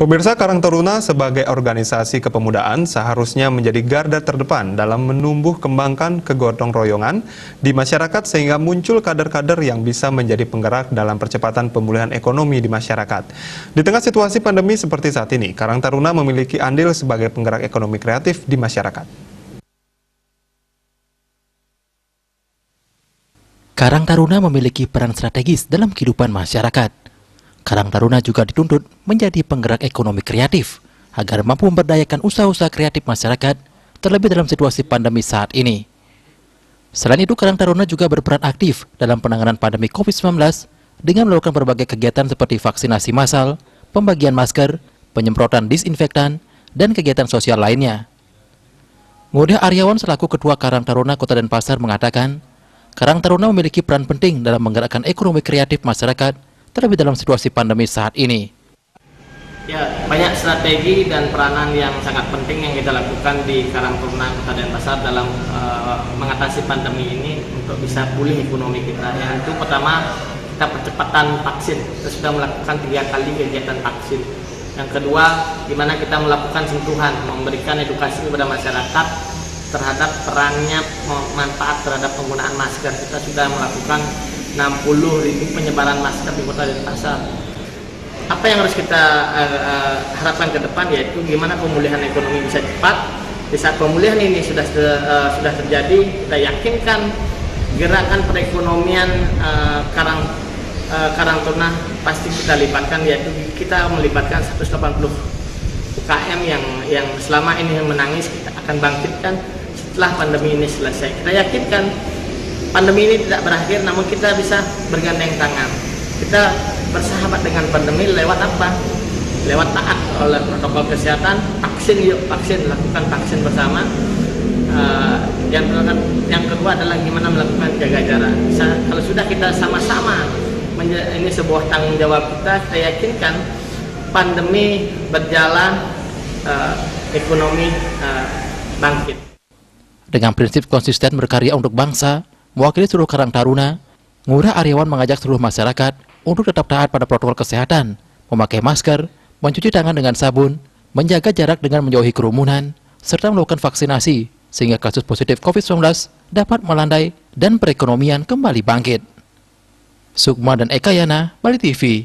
Pemirsa, Karang Taruna sebagai organisasi kepemudaan seharusnya menjadi garda terdepan dalam menumbuh kembangkan kegotong royongan di masyarakat sehingga muncul kader-kader yang bisa menjadi penggerak dalam percepatan pemulihan ekonomi di masyarakat. Di tengah situasi pandemi seperti saat ini, Karang Taruna memiliki andil sebagai penggerak ekonomi kreatif di masyarakat. Karang Taruna memiliki peran strategis dalam kehidupan masyarakat. Karang Taruna juga dituntut menjadi penggerak ekonomi kreatif agar mampu memberdayakan usaha-usaha kreatif masyarakat, terlebih dalam situasi pandemi saat ini. Selain itu, Karang Taruna juga berperan aktif dalam penanganan pandemi COVID-19 dengan melakukan berbagai kegiatan seperti vaksinasi massal, pembagian masker, penyemprotan disinfektan, dan kegiatan sosial lainnya. Ngurah Aryawan selaku Ketua Karang Taruna Kota Denpasar mengatakan, Karang Taruna memiliki peran penting dalam menggerakkan ekonomi kreatif masyarakat, terlebih dalam situasi pandemi saat ini. Ya, banyak strategi dan peranan yang sangat penting yang kita lakukan di Karang Taruna Kota Denpasar dalam mengatasi pandemi ini untuk bisa pulih ekonomi kita. Yang itu pertama, kita percepatan vaksin. Kita sudah melakukan 3 kali kegiatan vaksin. Yang kedua, di mana kita melakukan sentuhan, memberikan edukasi kepada masyarakat terhadap perannya manfaat terhadap penggunaan masker. Kita sudah melakukan 60.000 penyebaran masker di Kota Denpasar. Apa yang harus kita harapkan ke depan, yaitu gimana pemulihan ekonomi bisa cepat. Di saat pemulihan ini sudah terjadi, kita yakinkan gerakan perekonomian Karang Taruna pasti kita libatkan, yaitu kita melibatkan 180 UKM yang selama ini menangis, kita akan bangkitkan setelah pandemi ini selesai. Kita yakinkan pandemi ini tidak berakhir, namun kita bisa bergandeng tangan. Kita bersahabat dengan pandemi lewat apa? Lewat taat oleh protokol kesehatan, vaksin yuk, vaksin, lakukan vaksin bersama. Yang kedua adalah gimana melakukan jaga jarak. Kalau sudah kita sama-sama, ini sebuah tanggung jawab kita yakinkan pandemi berjalan, ekonomi bangkit. Dengan prinsip konsisten berkarya untuk bangsa, mewakili seluruh Karang Taruna, Ngurah Aryawan mengajak seluruh masyarakat untuk tetap taat pada protokol kesehatan, memakai masker, mencuci tangan dengan sabun, menjaga jarak dengan menjauhi kerumunan, serta melakukan vaksinasi, sehingga kasus positif COVID-19 dapat melandai dan perekonomian kembali bangkit. Sukma dan Eka Yana, Bali TV.